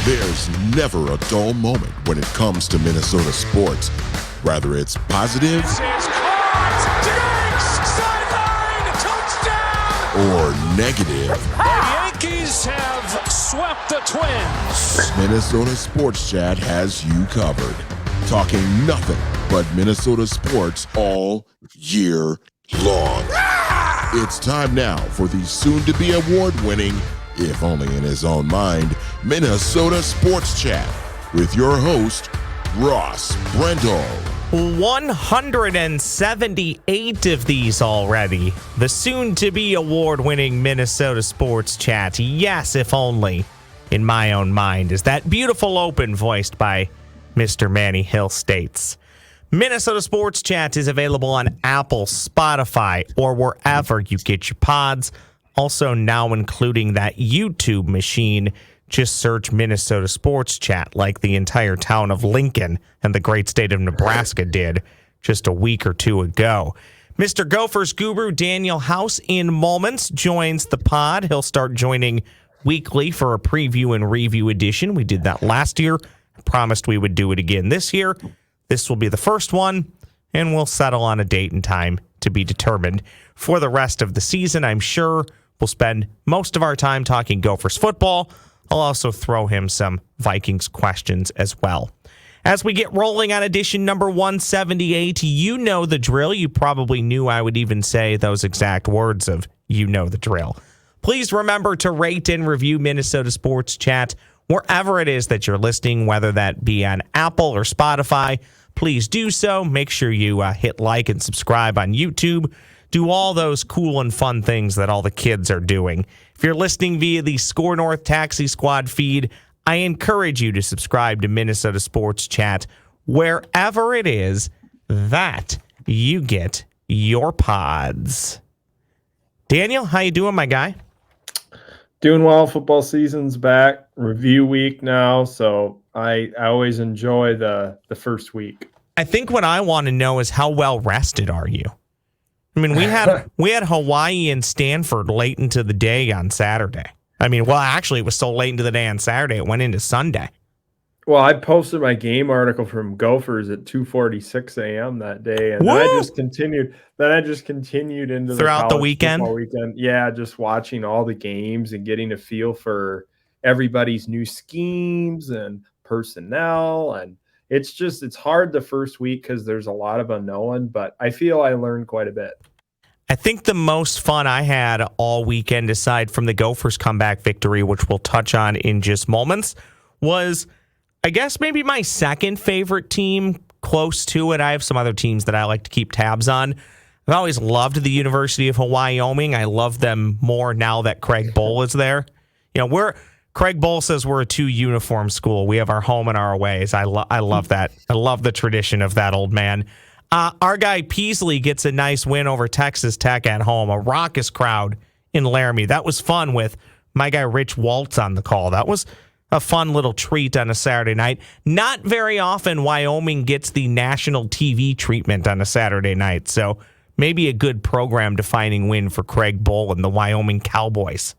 There's never a dull moment when it comes to Minnesota sports. Whether it's positive or negative. The Yankees have swept the Twins. Minnesota Sports Chat has you covered. Talking nothing but Minnesota sports all year long. It's time now for the soon-to-be award-winning, if only in his own mind, Minnesota Sports Chat with your host, Ross Brendel. 178 of these already. The soon-to-be award-winning Minnesota Sports Chat. Yes, if only in my own mind, is that beautiful open voiced by Mr. Manny Hill states. Minnesota Sports Chat is available on Apple, Spotify, or wherever you get your pods. Also now including that YouTube machine. Just search Minnesota Sports Chat like the entire town of Lincoln and the great state of Nebraska did just a week or two ago. Mr. Gophers Guru Daniel House in moments joins the pod. He'll start joining weekly for a preview and review edition. We did that last year. I promised we would do it again this year. This will be the first one, and we'll settle on a date and time to be determined. For the rest of the season, I'm sure we'll spend most of our time talking Gophers football. I'll also throw him some Vikings questions as well. As we get rolling on edition number 178, you know the drill. You probably knew I would even say those exact words of you know the drill. Please remember to rate and review Minnesota Sports Chat wherever it is that you're listening, whether that be on Apple or Spotify. Please do so. Make sure you hit like and subscribe on YouTube. Do all those cool and fun things that all the kids are doing. If you're listening via the Score North Taxi Squad feed, I encourage you to subscribe to Minnesota Sports Chat wherever it is that you get your pods. Daniel, how you doing, my guy? Doing well. Football season's back. Review week now, so I always enjoy the first week. I think what I want to know is how well rested are you? I mean, we had Hawaii and Stanford late into the day on Saturday. I mean, well, actually, it was so late into the day on Saturday, it went into Sunday. Well, I posted my game article from Gophers at 2:46 a.m. that day, and then I just continued. Into throughout the weekend. Yeah, just watching all the games and getting a feel for everybody's new schemes and personnel, and it's hard the first week because there's a lot of unknown, but I feel I learned quite a bit. I think the most fun I had all weekend, aside from the Gophers comeback victory, which we'll touch on in just moments, was, I guess, maybe my second favorite team, close to it. I have some other teams that I like to keep tabs on. I've always loved the University of Wyoming. I love them more now that Craig Bowl is there. You know, Craig Bowl says we're a two-uniform school. We have our home and our aways. I love that. I love the tradition of that old man. Our guy Peasley gets a nice win over Texas Tech at home. A raucous crowd in Laramie. That was fun with my guy Rich Waltz on the call. That was a fun little treat on a Saturday night. Not very often Wyoming gets the national TV treatment on a Saturday night, so maybe a good program-defining win for Craig Bowl and the Wyoming Cowboys.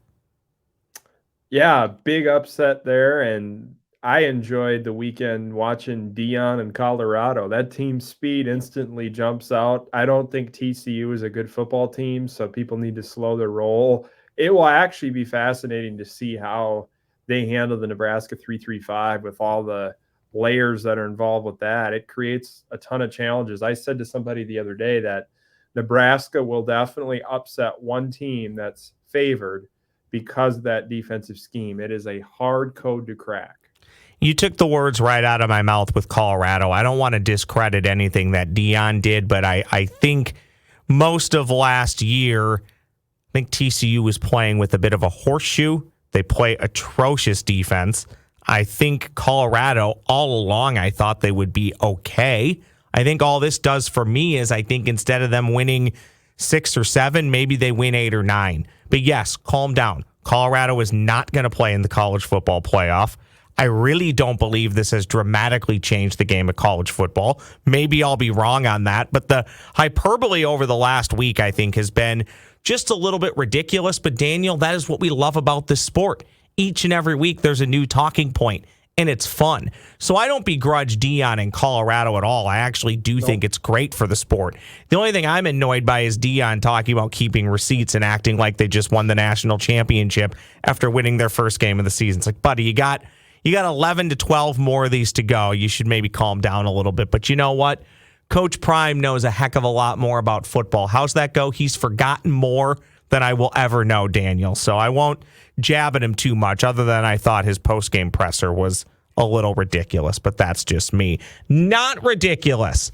Yeah, big upset there, and I enjoyed the weekend watching Dion in Colorado. That team's speed instantly jumps out. I don't think TCU is a good football team, so people need to slow their roll. It will actually be fascinating to see how they handle the Nebraska 3-3-5 with all the layers that are involved with that. It creates a ton of challenges. I said to somebody the other day that Nebraska will definitely upset one team that's favored because of that defensive scheme. It is a hard code to crack. You took the words right out of my mouth with Colorado. I don't want to discredit anything that Dion did, but I think most of last year, I think TCU was playing with a bit of a horseshoe. They play atrocious defense. I think Colorado, all along, I thought they would be okay. I think all this does for me is I think instead of them winning 6 or 7, maybe they win 8 or 9. But yes, calm down. Colorado is not going to play in the college football playoff. I really don't believe this has dramatically changed the game of college football. Maybe I'll be wrong on that, but the hyperbole over the last week, I think, has been just a little bit ridiculous. But Daniel, that is what we love about this sport. Each and every week, there's a new talking point. and it's fun. So I don't begrudge Deion in Colorado at all. I actually do think it's great for the sport. The only thing I'm annoyed by is Deion talking about keeping receipts and acting like they just won the national championship after winning their first game of the season. It's like, buddy, you got 11 to 12 more of these to go. You should maybe calm down a little bit. But you know what? Coach Prime knows a heck of a lot more about football. How's that go? He's forgotten more than I will ever know, Daniel. So I won't jab at him too much, other than I thought his post-game presser was a little ridiculous, but that's just me. Not ridiculous.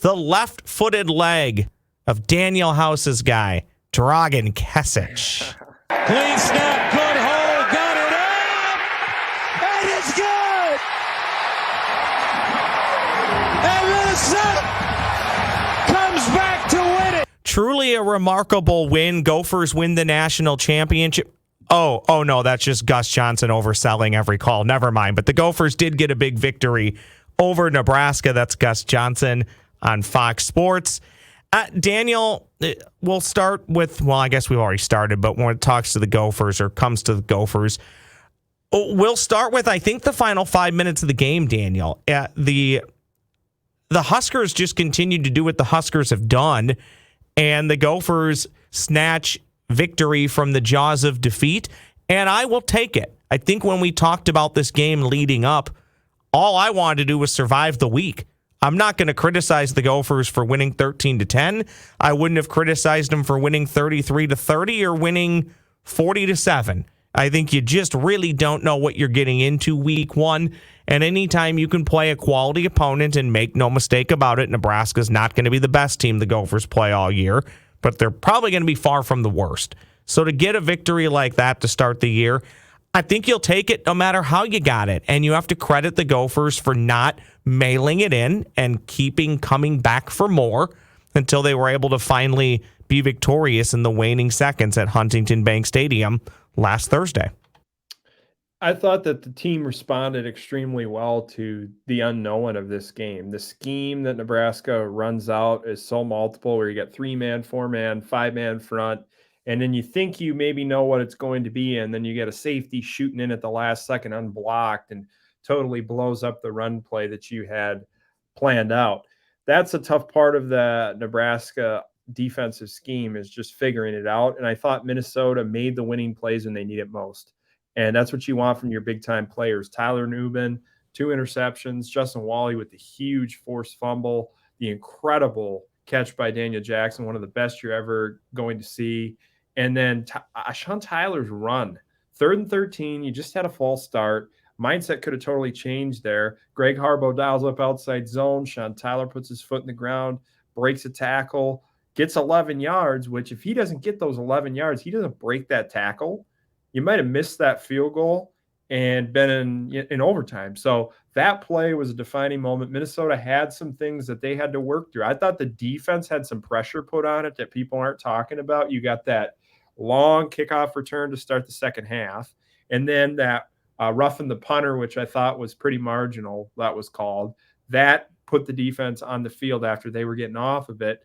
The left-footed leg of Daniel House's guy, Dragan Kesic. Clean snap, good hold, got it up, and it's good! And Minnesota comes back to win it! Truly a remarkable win. Gophers win the national championship. Oh no, that's just Gus Johnson overselling every call. Never mind. But the Gophers did get a big victory over Nebraska. That's Gus Johnson on Fox Sports. Daniel, we'll start with, well, I guess we've already started, but when it talks to the Gophers or comes to the Gophers, we'll start with, I think, the final 5 minutes of the game, Daniel. The Huskers just continued to do what the Huskers have done, and the Gophers snatch victory from the jaws of defeat, and I will take it. I think when we talked about this game leading up, all I wanted to do was survive the week. I'm not going to criticize the Gophers for winning 13-10. I wouldn't have criticized them for winning 33-30 or winning 40-7. I think you just really don't know what you're getting into week one, and anytime you can play a quality opponent, and make no mistake about it, Nebraska's not going to be the best team the Gophers play all year, but they're probably going to be far from the worst. So to get a victory like that to start the year, I think you'll take it no matter how you got it. And you have to credit the Gophers for not mailing it in and coming back for more until they were able to finally be victorious in the waning seconds at Huntington Bank Stadium last Thursday. I thought that the team responded extremely well to the unknown of this game. The scheme that Nebraska runs out is so multiple, where you got 3-man, 4-man, 5-man front, and then you think you maybe know what it's going to be, and then you get a safety shooting in at the last second unblocked and totally blows up the run play that you had planned out. That's a tough part of the Nebraska defensive scheme, is just figuring it out, and I thought Minnesota made the winning plays when they need it most. And that's what you want from your big-time players. Tyler Nubin, 2 interceptions. Justin Wally with the huge forced fumble. The incredible catch by Daniel Jackson, one of the best you're ever going to see. And then Sean Tyler's run. 3rd and 13, you just had a false start. Mindset could have totally changed there. Greg Harbaugh dials up outside zone. Sean Tyler puts his foot in the ground, breaks a tackle, gets 11 yards, which if he doesn't get those 11 yards, he doesn't break that tackle, you might have missed that field goal and been in overtime. So that play was a defining moment. Minnesota had some things that they had to work through. I thought the defense had some pressure put on it that people aren't talking about. You got that long kickoff return to start the second half, and then that roughing the punter, which I thought was pretty marginal, that was called. That put the defense on the field after they were getting off of it.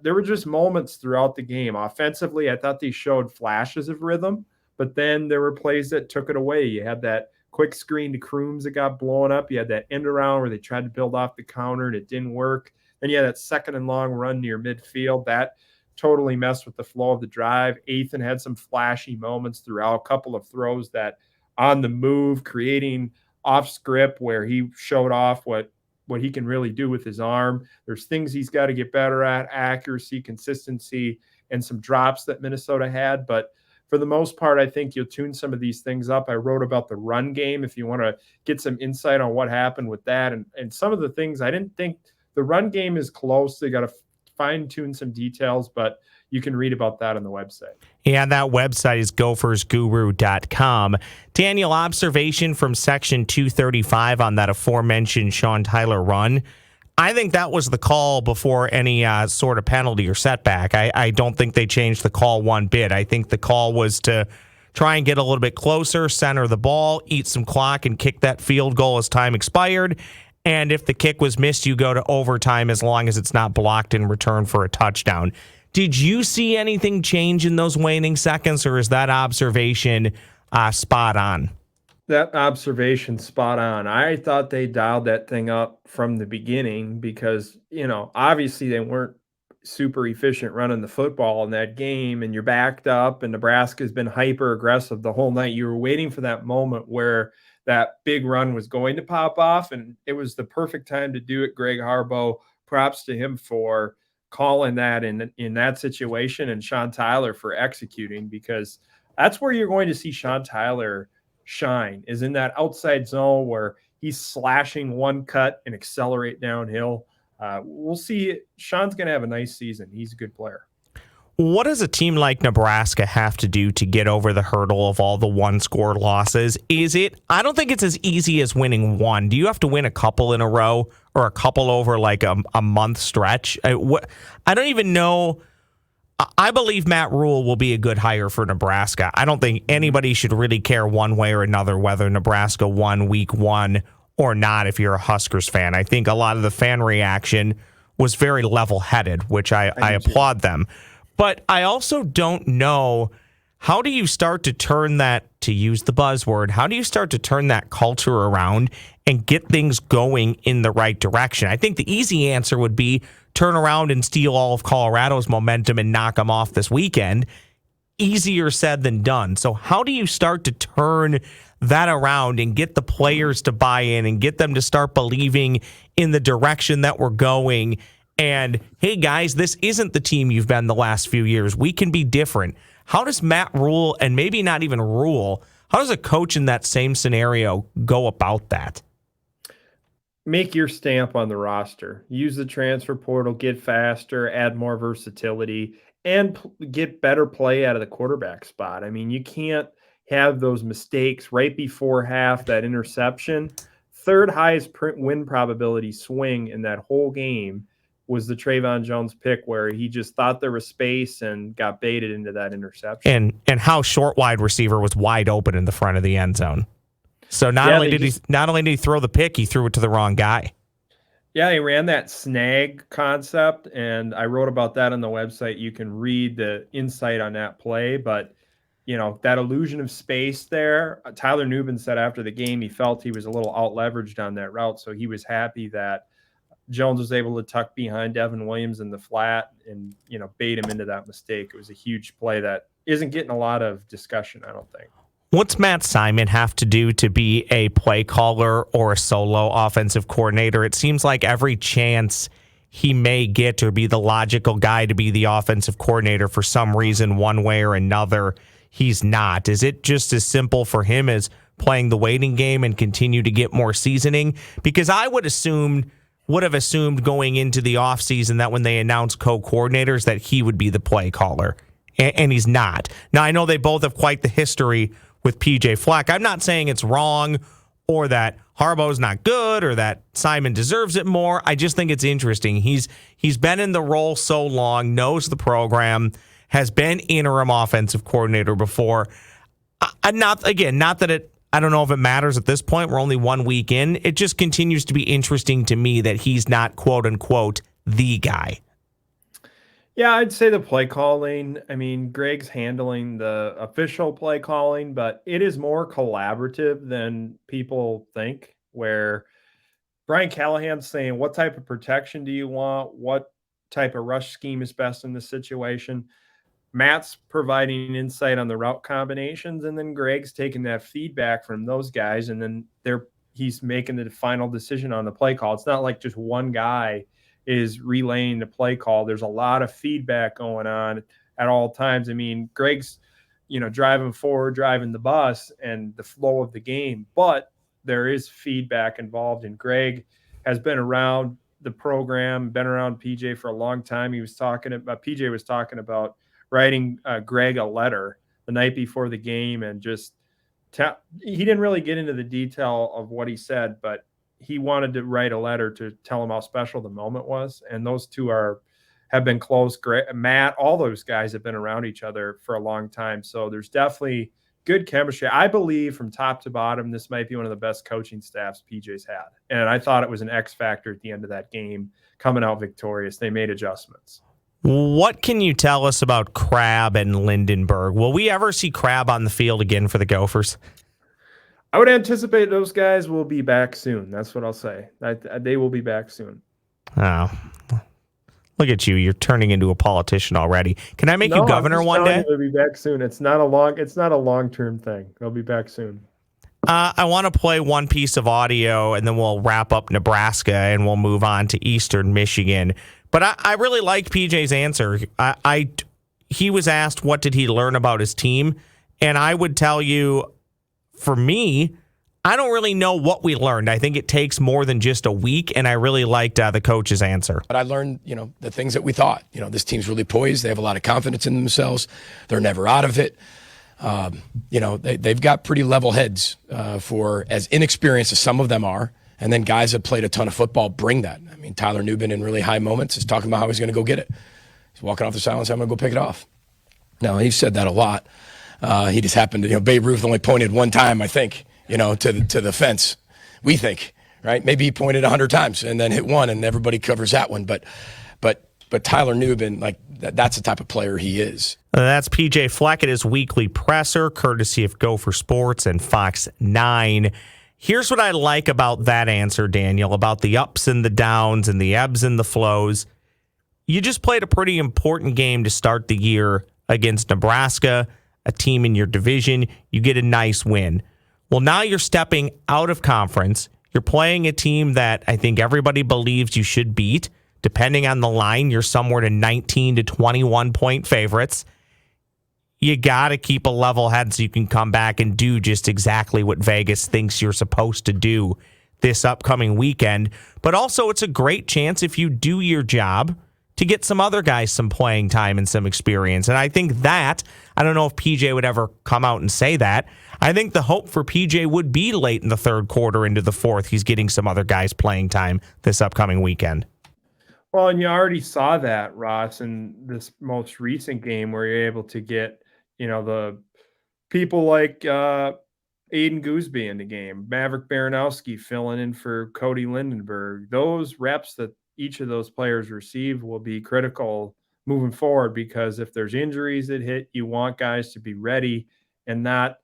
There were just moments throughout the game. Offensively, I thought they showed flashes of rhythm, but then there were plays that took it away. You had that quick screen to Crooms that got blown up. You had that end around where they tried to build off the counter and it didn't work. Then you had that 2nd and long run near midfield. That totally messed with the flow of the drive. Ethan had some flashy moments throughout, a couple of throws that on the move, creating off script where he showed off what he can really do with his arm. There's things he's got to get better at, accuracy, consistency, and some drops that Minnesota had. But for the most part, I think you'll tune some of these things up. I wrote about the run game if you want to get some insight on what happened with that. And some of the things, I didn't think the run game is close. They got to fine-tune some details, but you can read about that on the website. Yeah, that website is gophersguru.com. Daniel, observation from section 235 on that aforementioned Sean Tyler run. I think that was the call before any sort of penalty or setback. I don't think they changed the call one bit. I think the call was to try and get a little bit closer, center the ball, eat some clock, and kick that field goal as time expired. And if the kick was missed, you go to overtime as long as it's not blocked in return for a touchdown. Did you see anything change in those waning seconds, or is that observation spot on? That observation spot on. I thought they dialed that thing up from the beginning because, obviously they weren't super efficient running the football in that game, and you're backed up, and Nebraska's been hyper aggressive the whole night. You were waiting for that moment where that big run was going to pop off, and it was the perfect time to do it. Greg Harbaugh, props to him for calling that in that situation, and Sean Tyler for executing, because that's where you're going to see Sean Tyler shine, is in that outside zone where he's slashing one cut and accelerate downhill. We'll see. Sean's going to have a nice season. He's a good player. What does a team like Nebraska have to do to get over the hurdle of all the one-score losses? I don't think it's as easy as winning one. Do you have to win a couple in a row or a couple over like a month stretch? I don't even know. I believe Matt Rule will be a good hire for Nebraska. I don't think anybody should really care one way or another whether Nebraska won week one or not if you're a Huskers fan. I think a lot of the fan reaction was very level-headed, which I applaud them. But I also don't know, how do you start to turn that, to use the buzzword, how do you start to turn that culture around and get things going in the right direction? I think the easy answer would be turn around and steal all of Colorado's momentum and knock them off this weekend. Easier said than done. So how do you start to turn that around and get the players to buy in and get them to start believing in the direction that we're going? And, hey, guys, this isn't the team you've been the last few years. We can be different. How does Matt Rule, and maybe not even Rule, how does a coach in that same scenario go about that? Make your stamp on the roster. Use the transfer portal, get faster, add more versatility, and get better play out of the quarterback spot. I mean, you can't have those mistakes right before half, that interception. Third highest win probability swing in that whole game was the Trayvon Jones pick, where he just thought there was space and got baited into that interception. And how short wide receiver was wide open in the front of the end zone. So not only did he throw the pick, he threw it to the wrong guy. Yeah, he ran that snag concept, and I wrote about that on the website. You can read the insight on that play, but that illusion of space there. Tyler Nubin said after the game he felt he was a little out leveraged on that route, so he was happy that Jones was able to tuck behind Devin Williams in the flat and bait him into that mistake. It was a huge play that isn't getting a lot of discussion, I don't think. What's Matt Simon have to do to be a play caller or a solo offensive coordinator? It seems like every chance he may get to be the logical guy to be the offensive coordinator, for some reason, one way or another, he's not. Is it just as simple for him as playing the waiting game and continue to get more seasoning? Because I would have assumed going into the offseason that when they announced co-coordinators that he would be the play caller, and he's not. Now, I know they both have quite the history with PJ Fleck. I'm not saying it's wrong or that Harbaugh's not good or that Simon deserves it more. I just think it's interesting. He's been in the role so long, knows the program, has been interim offensive coordinator before. I don't know if it matters at this point. We're only 1 week in. It just continues to be interesting to me that he's not, quote unquote, the guy. Yeah, I'd say the play calling. I mean, Greg's handling the official play calling, but it is more collaborative than people think, where Brian Callahan's saying, what type of protection do you want? What type of rush scheme is best in this situation? Matt's providing insight on the route combinations, and then Greg's taking that feedback from those guys, and then he's making the final decision on the play call. It's not like just one guy is relaying the play call. There's a lot of feedback going on at all times. I mean, Greg's, driving forward, driving the bus and the flow of the game, but there is feedback involved. And Greg has been around the program, been around PJ for a long time. PJ was talking about writing Greg a letter the night before the game, and he didn't really get into the detail of what he said, but he wanted to write a letter to tell him how special the moment was. And those two have been close. Matt, all those guys have been around each other for a long time. So there's definitely good chemistry. I believe from top to bottom, this might be one of the best coaching staffs PJ's had. And I thought it was an X factor at the end of that game, coming out victorious. They made adjustments. What can you tell us about Crab and Lindenberg? Will we ever see Crab on the field again for the Gophers? I would anticipate those guys will be back soon. That's what I'll say. They will be back soon. Oh, look at you. You're turning into a politician already. Can I make No, you governor one day? they'll be back soon. It's not a long-term thing. They'll be back soon. I want to play one piece of audio, and then we'll wrap up Nebraska, and we'll move on to Eastern Michigan. But I really liked PJ's answer. He was asked what did he learn about his team, and I would tell you, for me, I don't really know what we learned. I think it takes more than just a week, and I really liked the coach's answer. But I learned, the things that we thought. This team's really poised. They have a lot of confidence in themselves. They're never out of it. They've got pretty level heads for as inexperienced as some of them are. And then guys that played a ton of football bring that. I mean, Tyler Nubin in really high moments is talking about how he's going to go get it. He's walking off the sideline, I'm going to go pick it off. Now, he's said that a lot. He just happened to, Babe Ruth only pointed one time, I think, to the fence. We think, right? Maybe he pointed 100 times and then hit one and everybody covers that one. But Tyler Nubin, that's the type of player he is. That's PJ Fleck at his weekly presser, courtesy of Gopher Sports and Fox 9. Here's what I like about that answer, Daniel, about the ups and the downs and the ebbs and the flows. You just played a pretty important game to start the year against Nebraska, a team in your division. You get a nice win. Well, now you're stepping out of conference. You're playing a team that I think everybody believes you should beat. Depending on the line, you're somewhere to 19 to 21 point favorites. You got to keep a level head so you can come back and do just exactly what Vegas thinks you're supposed to do this upcoming weekend. But also, it's a great chance if you do your job to get some other guys some playing time and some experience. And I think that, I don't know if PJ would ever come out and say that. I think the hope for PJ would be late in the third quarter into the fourth. He's getting some other guys playing time this upcoming weekend. Well, and you already saw that, Ross, in this most recent game where you're able to get, the people like Aiden Gooseby in the game, Maverick Baranowski filling in for Cody Lindenberg. Those reps that each of those players receive will be critical moving forward, because if there's injuries that hit, you want guys to be ready and not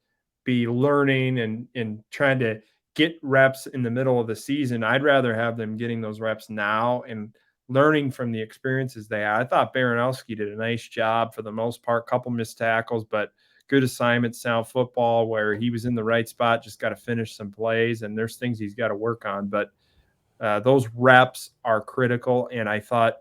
be learning and trying to get reps in the middle of the season. I'd rather have them getting those reps now and learning from the experiences they had. I thought Baranowski did a nice job for the most part, couple missed tackles, but good assignment, sound football where he was in the right spot, just got to finish some plays, and there's things he's got to work on. But those reps are critical, and I thought,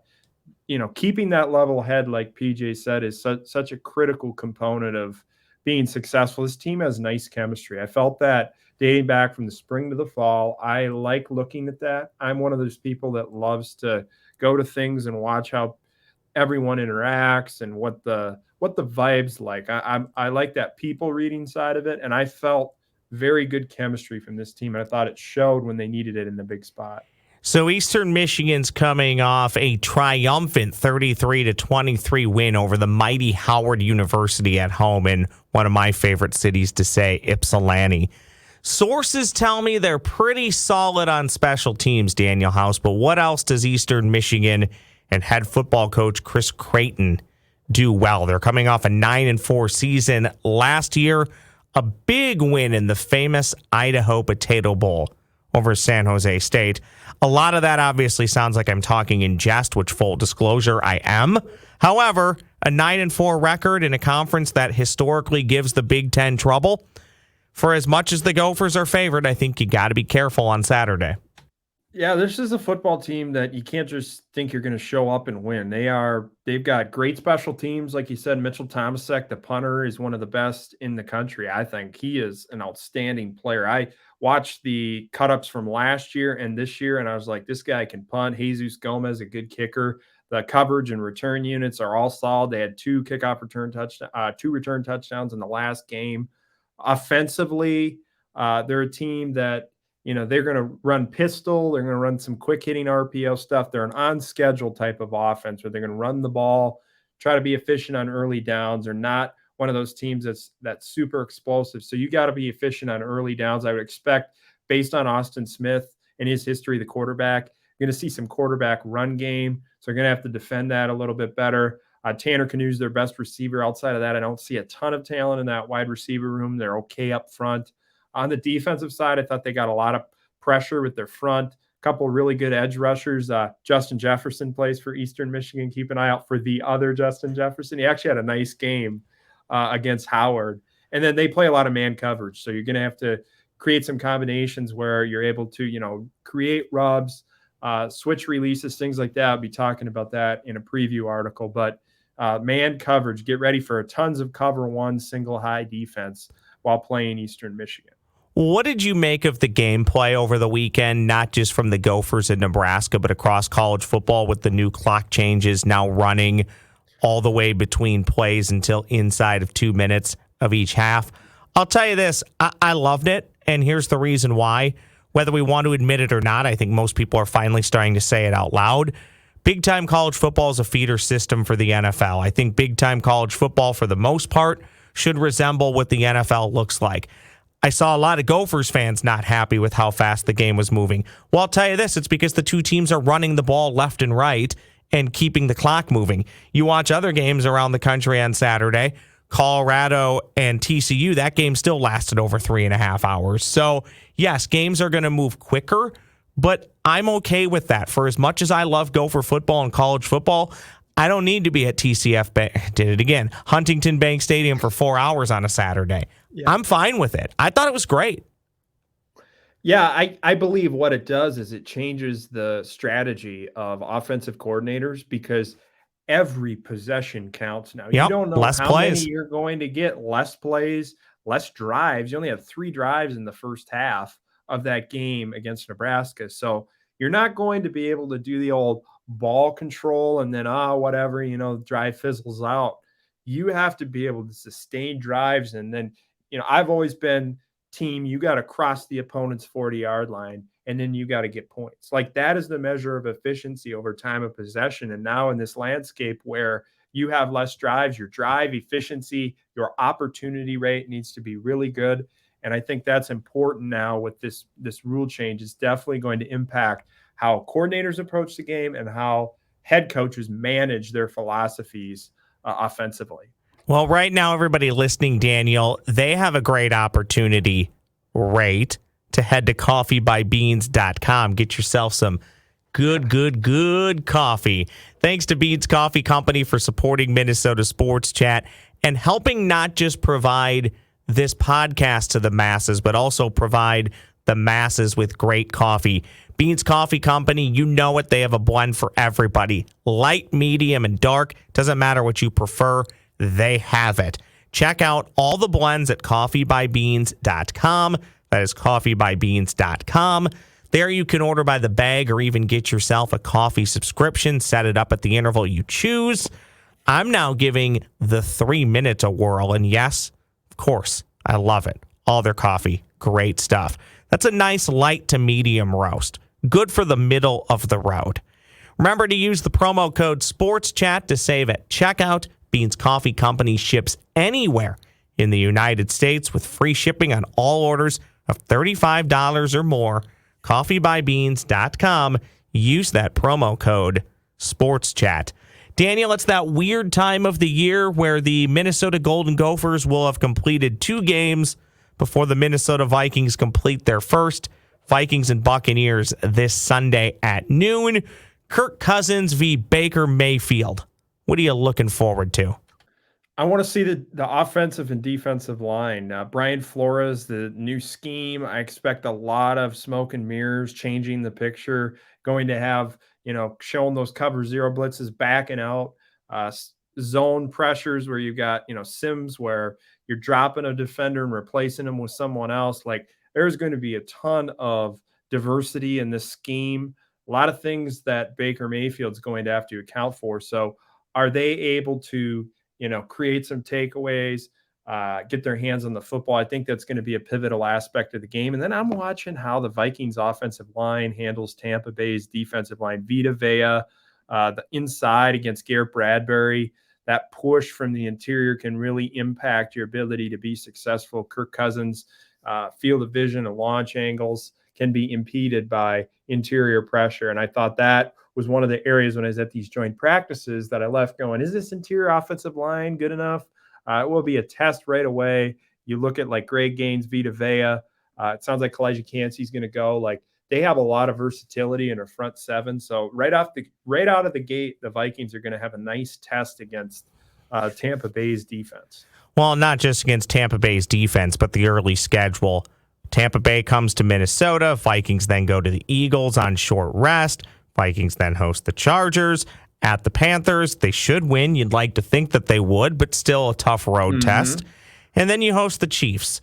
keeping that level head, like PJ said, is such a critical component of being successful. This team has nice chemistry. I felt that dating back from the spring to the fall. I like looking at that. I'm one of those people that loves to go to things and watch how everyone interacts and what the vibe's like. I like that people reading side of it, and I felt very good chemistry from this team, and I thought it showed when they needed it in the big spot. So Eastern Michigan's coming off a triumphant 33-23 win over the mighty Howard University at home in one of my favorite cities to say, Ypsilanti. Sources tell me they're pretty solid on special teams, Daniel House, but what else does Eastern Michigan and head football coach Chris Creighton do well? They're coming off a 9-4 season last year, a big win in the famous Idaho Potato Bowl over San Jose State. A lot of that obviously sounds like I'm talking in jest, which full disclosure, I am. However, a 9-4 record in a conference that historically gives the Big Ten trouble, for as much as the Gophers are favored, I think you got to be careful on Saturday. Yeah, this is a football team that you can't just think you're going to show up and win. They've got great special teams. Like you said, Mitchell Tomasek, the punter, is one of the best in the country. I think he is an outstanding player. I watched the cut-ups from last year and this year, and I was like, this guy can punt. Jesus Gomez, a good kicker. The coverage and return units are all solid. They had two return touchdowns in the last game. Offensively, they're a team that, they're going to run pistol. They're going to run some quick hitting RPO stuff. They're an on schedule type of offense where they're going to run the ball, try to be efficient on early downs. They're not one of those teams that's super explosive. So you got to be efficient on early downs. I would expect, based on Austin Smith and his history, the quarterback, you're going to see some quarterback run game. So you're going to have to defend that a little bit better. Tanner Canute's their best receiver. Outside of that, I don't see a ton of talent in that wide receiver room. They're okay up front. On the defensive side, I thought they got a lot of pressure with their front. A couple really good edge rushers. Justin Jefferson plays for Eastern Michigan. Keep an eye out for the other Justin Jefferson. He actually had a nice game against Howard. And then they play a lot of man coverage. So you're going to have to create some combinations where you're able to, create rubs, switch releases, things like that. I'll be talking about that in a preview article. But man coverage, get ready for tons of cover one single high defense while playing Eastern Michigan. What did you make of the gameplay over the weekend, not just from the Gophers in Nebraska, but across college football with the new clock changes now running all the way between plays until inside of 2 minutes of each half? I'll tell you this, I loved it, and here's the reason why. Whether we want to admit it or not, I think most people are finally starting to say it out loud. Big-time college football is a feeder system for the NFL. I think big-time college football, for the most part, should resemble what the NFL looks like. I saw a lot of Gophers fans not happy with how fast the game was moving. Well, I'll tell you this, it's because the two teams are running the ball left and right and keeping the clock moving. You watch other games around the country on Saturday, Colorado and TCU, that game still lasted over 3.5 hours. So, yes, games are going to move quicker, but I'm okay with that. For as much as I love Gopher football and college football, I don't need to be at Huntington Bank Stadium for 4 hours on a Saturday. Yeah. I'm fine with it. I thought it was great. Yeah, I believe what it does is it changes the strategy of offensive coordinators because every possession counts now. You don't know how many you're going to get, less plays, less drives. You only have 3 drives in the first half of that game against Nebraska. So you're not going to be able to do the old ball control and then, whatever, drive fizzles out. You have to be able to sustain drives. And then, I've always been team, you got to cross the opponent's 40-yard line, and then you got to get points. Like, that is the measure of efficiency over time of possession. And now in this landscape where you have less drives, your drive efficiency, your opportunity rate needs to be really good. And I think that's important now with this rule change. It's definitely going to impact how coordinators approach the game and how head coaches manage their philosophies offensively. Well, right now, everybody listening, Daniel, they have a great opportunity, to head to coffeebybeans.com. Get yourself some good coffee. Thanks to Beans Coffee Company for supporting Minnesota Sports Chat and helping not just provide this podcast to the masses, but also provide the masses with great coffee. Beans Coffee Company, you know it. They have a blend for everybody. Light, medium, and dark. Doesn't matter what you prefer. They have it. Check out all the blends at coffeebybeans.com. That is coffeebybeans.com. There you can order by the bag or even get yourself a coffee subscription. Set it up at the interval you choose. I'm now giving the 3 minute a whirl. And yes, of course, I love it. All their coffee, great stuff. That's a nice light to medium roast. Good for the middle of the road. Remember to use the promo code SPORTSCHAT to save at checkout. Beans Coffee Company ships anywhere in the United States with free shipping on all orders of $35 or more. Coffeebybeans.com. Use that promo code SPORTSCHAT. Daniel, it's that weird time of the year where the Minnesota Golden Gophers will have completed 2 games before the Minnesota Vikings complete their first. Vikings and Buccaneers this Sunday at noon. Kirk Cousins v. Baker Mayfield. What are you looking forward to? I want to see the offensive and defensive line. Brian Flores, the new scheme. I expect a lot of smoke and mirrors, changing the picture, going to have, showing those cover zero blitzes, backing out, zone pressures where you got, Sims where you're dropping a defender and replacing him with someone else. Like, there's going to be a ton of diversity in this scheme. A lot of things that Baker Mayfield's going to have to account for. So are they able to, create some takeaways, get their hands on the football? I think that's going to be a pivotal aspect of the game. And then I'm watching how the Vikings offensive line handles Tampa Bay's defensive line. Vita Vea, the inside against Garrett Bradbury, that push from the interior can really impact your ability to be successful. Kirk Cousins, field of vision and launch angles can be impeded by interior pressure. And I thought that was one of the areas when I was at these joint practices that I left going, is this interior offensive line good enough? It will be a test right away. You look at like Greg Gaines, Vita Vea, It sounds like Kalijah Cansey's going to go. Like, they have a lot of versatility in a front seven. So right out of the gate, the Vikings are going to have a nice test against Tampa Bay's defense. Well, not just against Tampa Bay's defense, but the early schedule. Tampa Bay comes to Minnesota. Vikings then go to the Eagles on short rest. Vikings then host the Chargers at the Panthers. They should win. You'd like to think that they would, but still a tough road test. And then you host the Chiefs.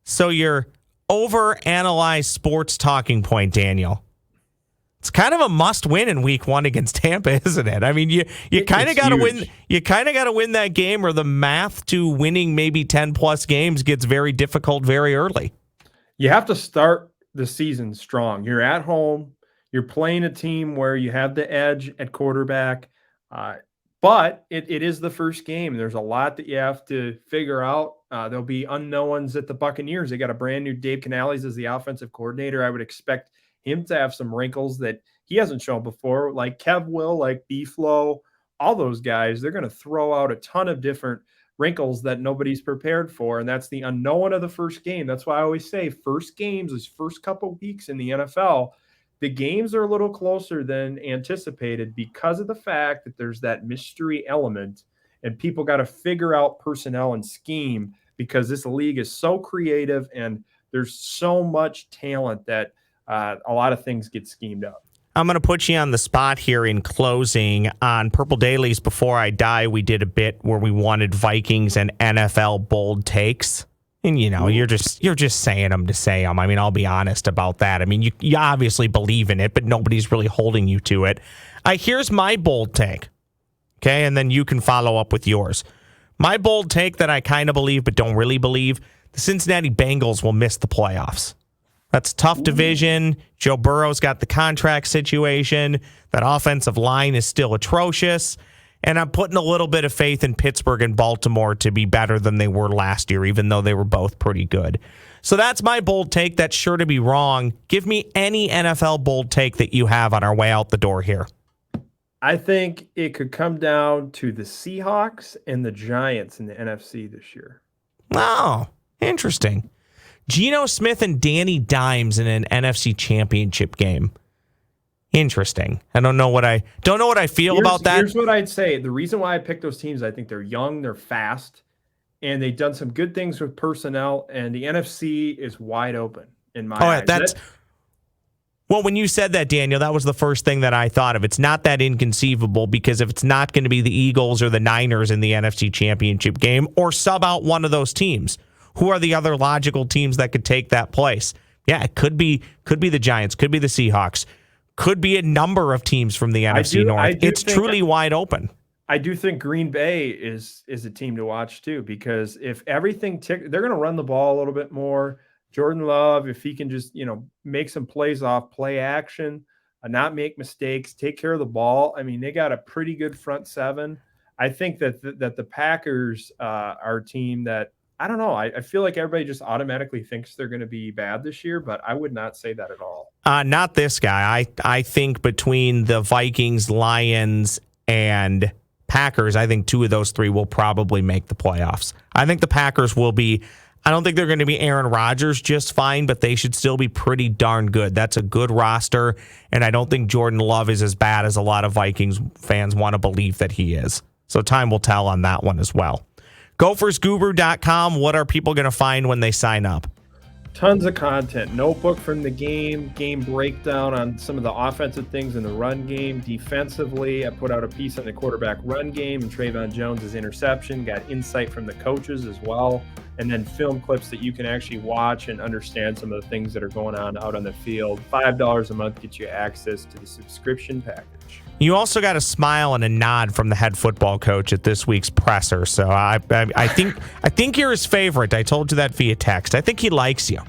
So your overanalyzed sports talking point, Daniel. It's kind of a must-win in Week 1 against Tampa, isn't it? I mean, you kind of got to win. You kind of got to win that game, or the math to winning maybe 10+ games gets very difficult very early. You have to start the season strong. You're at home. You're playing a team where you have the edge at quarterback, but it is the first game. There's a lot that you have to figure out. There'll be unknowns at the Buccaneers. They got a brand new Dave Canales as the offensive coordinator. I would expect him to have some wrinkles that he hasn't shown before, like Kev will, like B-Flow, all those guys. They're going to throw out a ton of different wrinkles that nobody's prepared for, and that's the unknown of the first game. That's why I always say first games, these first couple weeks in the NFL, the games are a little closer than anticipated because of the fact that there's that mystery element, and people got to figure out personnel and scheme because this league is so creative and there's so much talent that a lot of things get schemed up. I'm going to put you on the spot here in closing. On Purple Dailies Before I Die, we did a bit where we wanted Vikings and NFL bold takes. And, you know, you're just saying them to say them. I mean, I'll be honest about that. I mean, you obviously believe in it, but nobody's really holding you to it. Here's my bold take, okay? And then you can follow up with yours. My bold take that I kind of believe but don't really believe, the Cincinnati Bengals will miss the playoffs. That's a tough division. Joe Burrow's got the contract situation. That offensive line is still atrocious. And I'm putting a little bit of faith in Pittsburgh and Baltimore to be better than they were last year, even though they were both pretty good. So that's my bold take. That's sure to be wrong. Give me any NFL bold take that you have on our way out the door here. I think it could come down to the Seahawks and the Giants in the NFC this year. Oh, interesting. Geno Smith and Danny Dimes in an NFC Championship game. Interesting. I don't know what I feel about that. Here's what I'd say. The reason why I picked those teams, I think they're young, they're fast, and they've done some good things with personnel, and the NFC is wide open in my eyes. Well, when you said that, Daniel, that was the first thing that I thought of. It's not that inconceivable, because if it's not going to be the Eagles or the Niners in the NFC Championship game, or sub out one of those teams, who are the other logical teams that could take that place? Yeah, it could be the Giants, could be the Seahawks, could be a number of teams from the NFC North. It's truly wide open. I do think Green Bay is a team to watch too, because if everything they're going to run the ball a little bit more. Jordan Love, if he can just, make some plays off play action, not make mistakes, take care of the ball. I mean, they got a pretty good front seven. I think that the Packers are a team that, I don't know. I feel like everybody just automatically thinks they're going to be bad this year, but I would not say that at all. Not this guy. I think between the Vikings, Lions, and Packers, I think two of those three will probably make the playoffs. I think the Packers will be, I don't think they're going to be Aaron Rodgers just fine, but they should still be pretty darn good. That's a good roster, and I don't think Jordan Love is as bad as a lot of Vikings fans want to believe that he is. So time will tell on that one as well. GophersGuru.com. What are people going to find when they sign up? Tons of content. Notebook from the game breakdown on some of the offensive things in the run game. Defensively, I put out a piece on the quarterback run game and Trayvon Jones' interception. Got insight from the coaches as well. And then film clips that you can actually watch and understand some of the things that are going on out on the field. $5 a month gets you access to the subscription package. You also got a smile and a nod from the head football coach at this week's presser. So I think you're his favorite. I told you that via text. I think he likes you.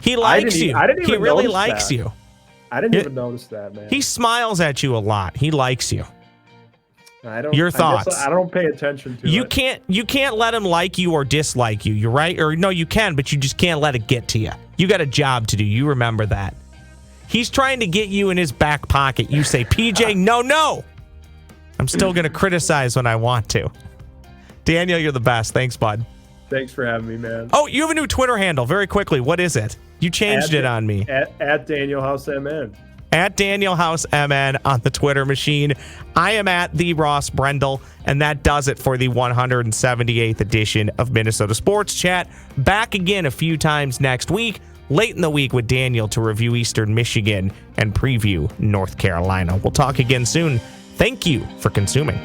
He likes you. He really likes you. I didn't even notice that, man. He smiles at you a lot. He likes you. Your thoughts? I don't pay attention to it. You can't let him like you or dislike you. You're right. Or no, you can, but you just can't let it get to you. You got a job to do. You remember that. He's trying to get you in his back pocket. You say, PJ, no. I'm still going to criticize when I want to. Daniel, you're the best. Thanks, bud. Thanks for having me, man. Oh, you have a new Twitter handle. Very quickly, what is it? You changed it on me. At Daniel House MN. At Daniel House MN on the Twitter machine. I am at the Ross Brendel, and that does it for the 178th edition of Minnesota Sports Chat. Back again a few times next week, late in the week with Daniel to review Eastern Michigan and preview North Carolina. We'll talk again soon. Thank you for consuming.